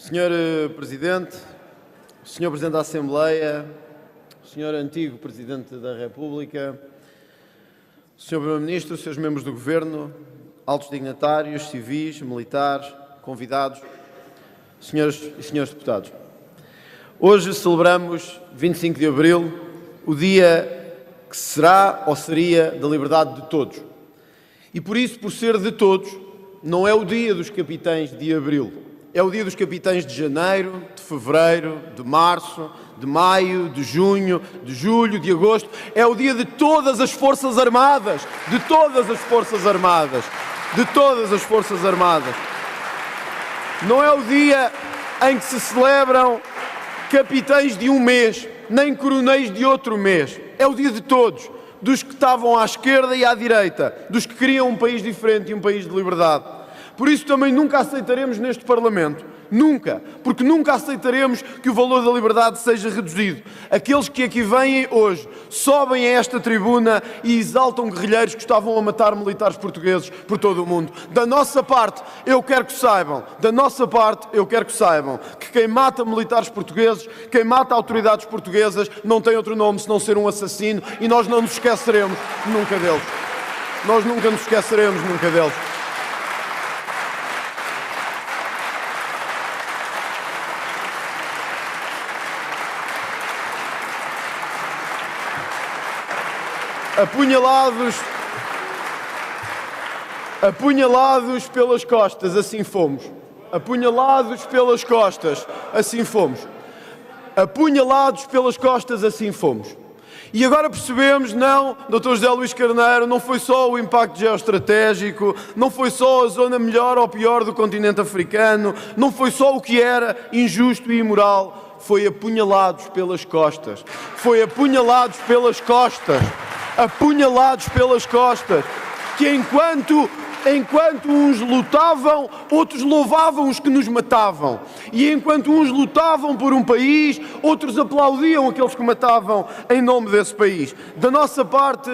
Senhor Presidente, Senhor Presidente da Assembleia, Senhor Antigo Presidente da República, Senhor Primeiro-Ministro, Senhores Membros do Governo, altos dignatários, civis, militares, convidados, Senhoras e Senhores Deputados. Hoje celebramos 25 de Abril, o dia que será ou seria da liberdade de todos. E por isso, por ser de todos, não é o dia dos capitães de Abril. É o dia dos capitães de janeiro, de fevereiro, de março, de maio, de junho, de julho, de agosto. É o dia de todas as Forças Armadas, de todas as Forças Armadas, de todas as Forças Armadas. Não é o dia em que se celebram capitães de um mês, nem coronéis de outro mês. É o dia de todos, dos que estavam à esquerda e à direita, dos que queriam um país diferente e um país de liberdade. Por isso também nunca aceitaremos neste Parlamento, nunca, porque nunca aceitaremos que o valor da liberdade seja reduzido. Aqueles que aqui vêm hoje sobem a esta tribuna e exaltam guerrilheiros que estavam a matar militares portugueses por todo o mundo. Da nossa parte, eu quero que saibam, que quem mata militares portugueses, quem mata autoridades portuguesas, não tem outro nome senão ser um assassino, e nós não nos esqueceremos nunca deles. Nós nunca nos esqueceremos nunca deles. Apunhalados pelas costas, assim fomos. Apunhalados pelas costas, assim fomos. Apunhalados pelas costas, assim fomos. E agora percebemos, não, Dr. José Luís Carneiro, não foi só o impacto geoestratégico, não foi só a zona melhor ou pior do continente africano, não foi só o que era injusto e imoral, foi apunhalados pelas costas. Foi apunhalados pelas costas. Apunhalados pelas costas, que enquanto uns lutavam, outros louvavam os que nos matavam. E enquanto uns lutavam por um país, outros aplaudiam aqueles que matavam em nome desse país. Da nossa parte,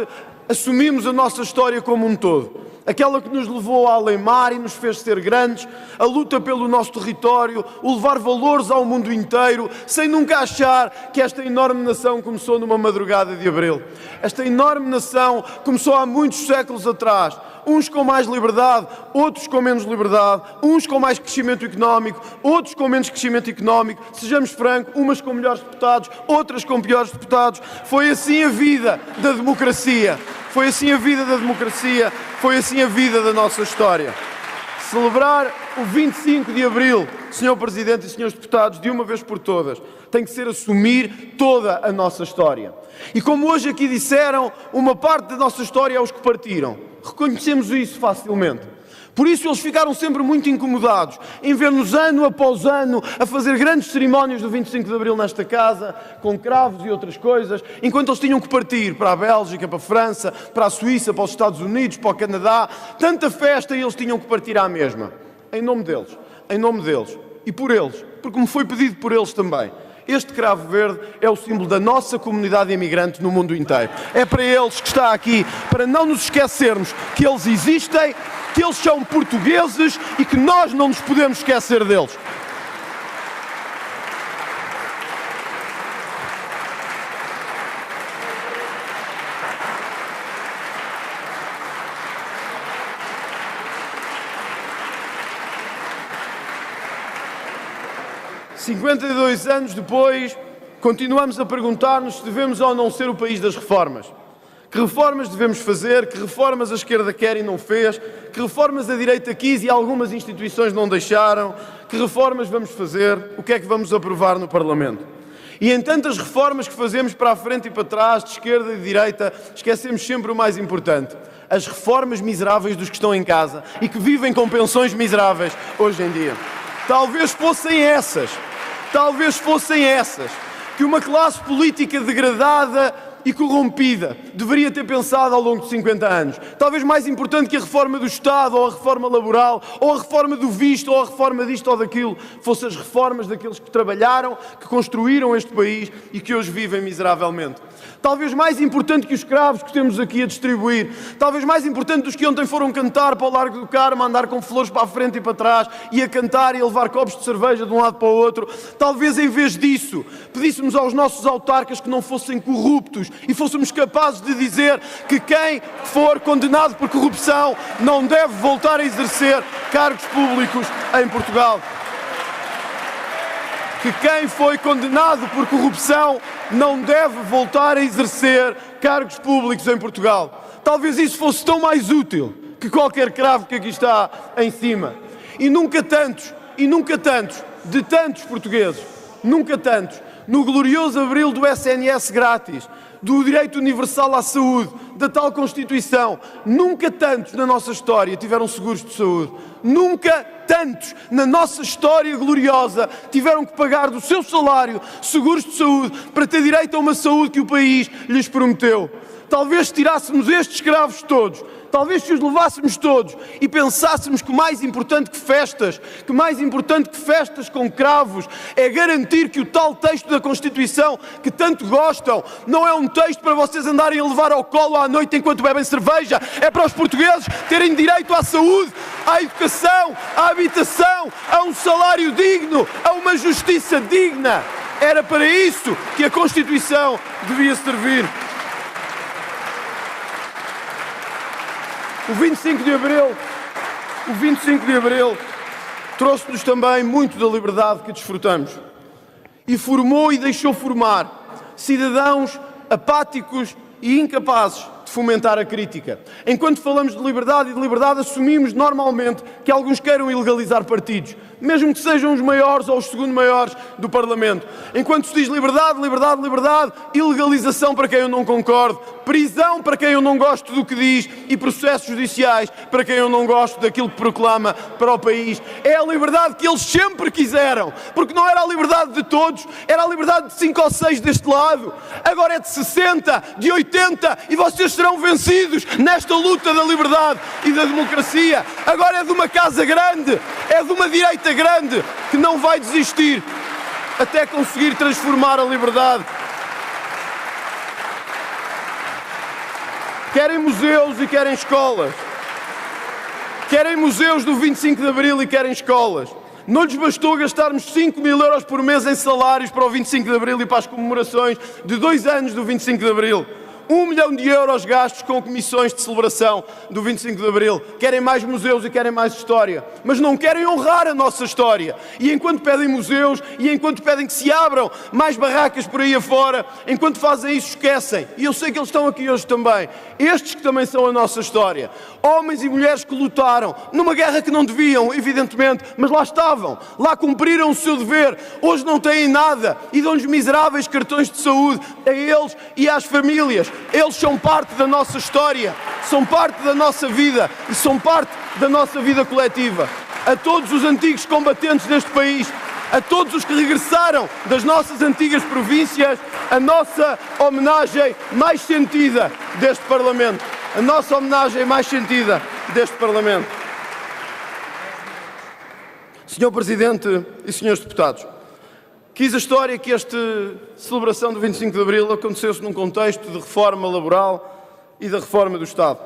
assumimos a nossa história como um todo. Aquela que nos levou a além-mar e nos fez ser grandes, a luta pelo nosso território, o levar valores ao mundo inteiro, sem nunca achar que esta enorme nação começou numa madrugada de abril. Esta enorme nação começou há muitos séculos atrás, uns com mais liberdade, outros com menos liberdade, uns com mais crescimento económico, outros com menos crescimento económico, sejamos francos, umas com melhores deputados, outras com piores deputados. Foi assim a vida da democracia. Foi assim a vida da democracia, foi assim a vida da nossa história. Celebrar o 25 de Abril, Sr. Presidente e Srs. Deputados, de uma vez por todas, tem que ser assumir toda a nossa história. E como hoje aqui disseram, uma parte da nossa história é os que partiram. Reconhecemos isso facilmente. Por isso eles ficaram sempre muito incomodados em ver-nos ano após ano a fazer grandes cerimónias do 25 de Abril nesta casa, com cravos e outras coisas, enquanto eles tinham que partir para a Bélgica, para a França, para a Suíça, para os Estados Unidos, para o Canadá. Tanta festa e eles tinham que partir à mesma. Em nome deles e por eles, porque me foi pedido por eles também. Este cravo verde é o símbolo da nossa comunidade imigrante no mundo inteiro. É para eles que está aqui, para não nos esquecermos que eles existem, que eles são portugueses e que nós não nos podemos esquecer deles. $52 anos depois, continuamos a perguntar-nos se devemos ou não ser o país das reformas. Que reformas devemos fazer, que reformas a esquerda quer e não fez, que reformas a direita quis e algumas instituições não deixaram, que reformas vamos fazer, o que é que vamos aprovar no Parlamento. E em tantas reformas que fazemos para a frente e para trás, de esquerda e de direita, esquecemos sempre o mais importante: as reformas miseráveis dos que estão em casa e que vivem com pensões miseráveis hoje em dia. Talvez fossem essas que uma classe política degradada e corrompida deveria ter pensado ao longo de 50 anos? Talvez mais importante que a reforma do Estado, ou a reforma laboral, ou a reforma do visto, ou a reforma disto ou daquilo, fossem as reformas daqueles que trabalharam, que construíram este país e que hoje vivem miseravelmente. Talvez mais importante que os escravos que temos aqui a distribuir, talvez mais importante dos que ontem foram cantar para o Largo do Carmo, a andar com flores para a frente e para trás, e a cantar e a levar copos de cerveja de um lado para o outro, talvez em vez disso pedíssemos aos nossos autarcas que não fossem corruptos e fôssemos capazes de dizer que quem for condenado por corrupção não deve voltar a exercer cargos públicos em Portugal. Que quem foi condenado por corrupção não deve voltar a exercer cargos públicos em Portugal. Talvez isso fosse tão mais útil que qualquer cravo que aqui está em cima. E nunca tantos, de tantos portugueses, nunca tantos, no glorioso abril do SNS grátis, do direito universal à saúde, da tal Constituição, nunca tantos na nossa história tiveram seguros de saúde. Nunca tantos na nossa história gloriosa tiveram que pagar do seu salário seguros de saúde para ter direito a uma saúde que o país lhes prometeu. Talvez tirássemos estes escravos todos, talvez se os levássemos todos e pensássemos que mais importante que festas com cravos é garantir que o tal texto da Constituição que tanto gostam não é um texto para vocês andarem a levar ao colo à noite enquanto bebem cerveja, é para os portugueses terem direito à saúde, à educação, à habitação, a um salário digno, a uma justiça digna. Era para isso que a Constituição devia servir. O 25 de Abril trouxe-nos também muito da liberdade que desfrutamos e formou e deixou formar cidadãos apáticos e incapazes de fomentar a crítica. Enquanto falamos de liberdade, assumimos normalmente que alguns queiram ilegalizar partidos, mesmo que sejam os maiores ou os segundo maiores do Parlamento. Enquanto se diz liberdade, ilegalização para quem eu não concordo, prisão para quem eu não gosto do que diz e processos judiciais para quem eu não gosto daquilo que proclama para o país. É a liberdade que eles sempre quiseram, porque não era a liberdade de todos, era a liberdade de 5 ou 6 deste lado. Agora é de 60, de 80 e vocês serão vencidos nesta luta da liberdade e da democracia. Agora é de uma casa grande, é de uma direita grande que não vai desistir até conseguir transformar a liberdade. Querem museus e querem escolas. Querem museus do 25 de Abril e querem escolas. Não lhes bastou gastarmos 5 mil euros por mês em salários para o 25 de Abril e para as comemorações de 2 anos do 25 de Abril. 1 milhão de euros gastos com comissões de celebração do 25 de Abril. Querem mais museus e querem mais história, mas não querem honrar a nossa história. E enquanto pedem museus e enquanto pedem que se abram mais barracas por aí afora, enquanto fazem isso, esquecem. E eu sei que eles estão aqui hoje também. Estes que também são a nossa história. Homens e mulheres que lutaram numa guerra que não deviam, evidentemente, mas lá estavam. Lá cumpriram o seu dever. Hoje não têm nada e dão-lhes miseráveis cartões de saúde a eles e às famílias. Eles são parte da nossa história, são parte da nossa vida e são parte da nossa vida coletiva. A todos os antigos combatentes deste país, a todos os que regressaram das nossas antigas províncias, a nossa homenagem mais sentida deste Parlamento. A nossa homenagem mais sentida deste Parlamento. Senhor Presidente e senhores deputados, quis a história que esta celebração do 25 de Abril acontecesse num contexto de reforma laboral e da reforma do Estado.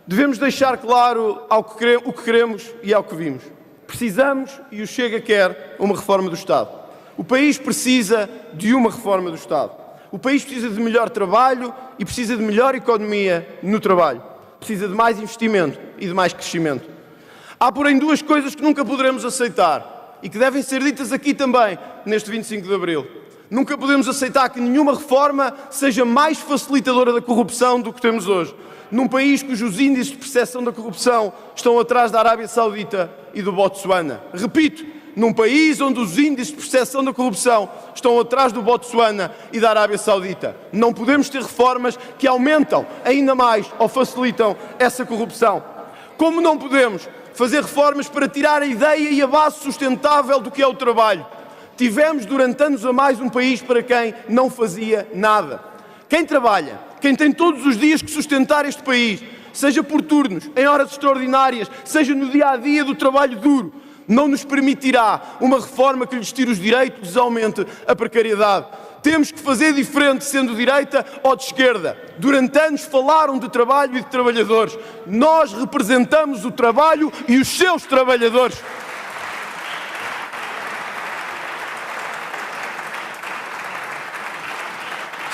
Devemos deixar claro o que queremos e ao que vimos. Precisamos, e o Chega quer, uma reforma do Estado. O país precisa de uma reforma do Estado. O país precisa de melhor trabalho e precisa de melhor economia no trabalho. Precisa de mais investimento e de mais crescimento. Há, porém, 2 coisas que nunca poderemos aceitar e que devem ser ditas aqui também, neste 25 de Abril. Nunca podemos aceitar que nenhuma reforma seja mais facilitadora da corrupção do que temos hoje. Num país cujos índices de percepção da corrupção estão atrás da Arábia Saudita e do Botsuana. Repito, num país onde os índices de percepção da corrupção estão atrás do Botsuana e da Arábia Saudita. Não podemos ter reformas que aumentam ainda mais ou facilitam essa corrupção. Como não podemos fazer reformas para tirar a ideia e a base sustentável do que é o trabalho. Tivemos durante anos a mais um país para quem não fazia nada. Quem trabalha, quem tem todos os dias que sustentar este país, seja por turnos, em horas extraordinárias, seja no dia-a-dia do trabalho duro, não nos permitirá uma reforma que lhes tire os direitos e lhes aumente a precariedade. Temos que fazer diferente, sendo de direita ou de esquerda. Durante anos falaram de trabalho e de trabalhadores. Nós representamos o trabalho e os seus trabalhadores.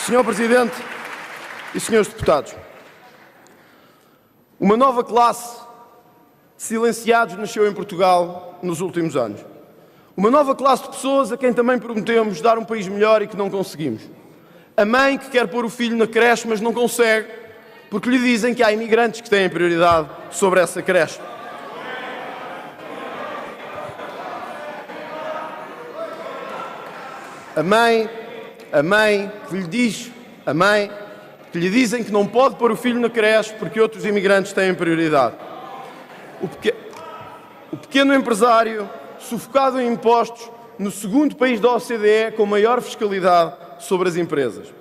Senhor Presidente e senhores deputados, uma nova classe de silenciados nasceu em Portugal nos últimos anos. Uma nova classe de pessoas a quem também prometemos dar um país melhor e que não conseguimos. A mãe que quer pôr o filho na creche, mas não consegue, porque lhe dizem que há imigrantes que têm prioridade sobre essa creche. A mãe que lhe diz, a mãe que lhe dizem que não pode pôr o filho na creche porque outros imigrantes têm prioridade. O pequeno empresário, sufocado em impostos, no segundo país da OCDE com maior fiscalidade sobre as empresas.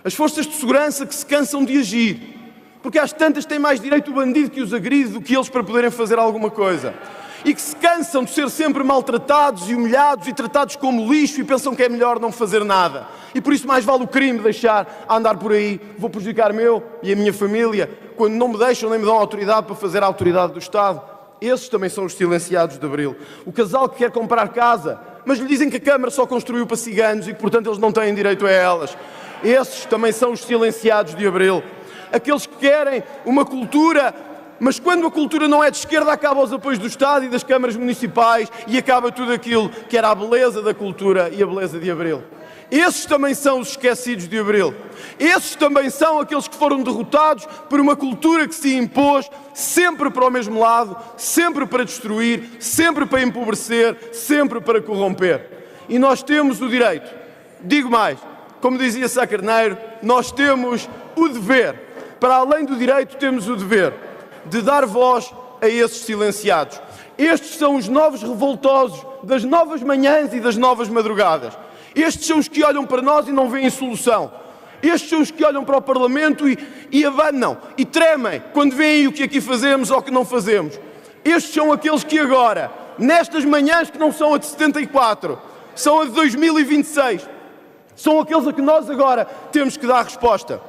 As forças de segurança que se cansam de agir, porque às tantas tem mais direito o bandido que os agride do que eles para poderem fazer alguma coisa. E que se cansam de ser sempre maltratados e humilhados e tratados como lixo e pensam que é melhor não fazer nada. E por isso mais vale o crime deixar a andar por aí. Vou prejudicar eu e a minha família quando não me deixam nem me dão autoridade para fazer a autoridade do Estado. Esses também são os silenciados de Abril. O casal que quer comprar casa, mas lhe dizem que a Câmara só construiu para ciganos e que, portanto, eles não têm direito a elas. Esses também são os silenciados de Abril. Aqueles que querem uma cultura, mas quando a cultura não é de esquerda, acaba os apoios do Estado e das câmaras municipais e acaba tudo aquilo que era a beleza da cultura e a beleza de Abril. Esses também são os esquecidos de Abril. Esses também são aqueles que foram derrotados por uma cultura que se impôs sempre para o mesmo lado, sempre para destruir, sempre para empobrecer, sempre para corromper. E nós temos o direito, digo mais, como dizia Sá Carneiro, nós temos o dever, para além do direito temos o dever de dar voz a esses silenciados. Estes são os novos revoltosos das novas manhãs e das novas madrugadas. Estes são os que olham para nós e não veem solução. Estes são os que olham para o Parlamento e abanam e tremem quando veem o que aqui fazemos ou o que não fazemos. Estes são aqueles que agora, nestas manhãs que não são a de 74, são a de 2026, são aqueles a que nós agora temos que dar resposta.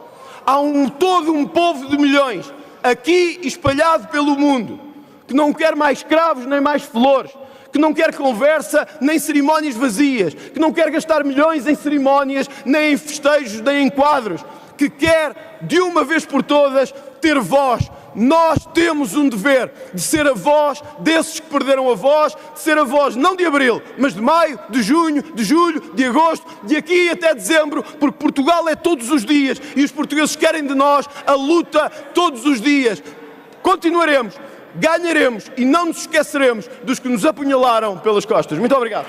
Há todo um povo de milhões aqui espalhado pelo mundo que não quer mais escravos nem mais flores, que não quer conversa nem cerimónias vazias, que não quer gastar milhões em cerimónias, nem em festejos, nem em quadros, que quer, de uma vez por todas, ter voz. Nós temos um dever de ser a voz desses que perderam a voz, de ser a voz não de Abril, mas de Maio, de Junho, de Julho, de Agosto, de aqui até Dezembro, porque Portugal é todos os dias e os portugueses querem de nós a luta todos os dias. Continuaremos, ganharemos e não nos esqueceremos dos que nos apunhalaram pelas costas. Muito obrigado.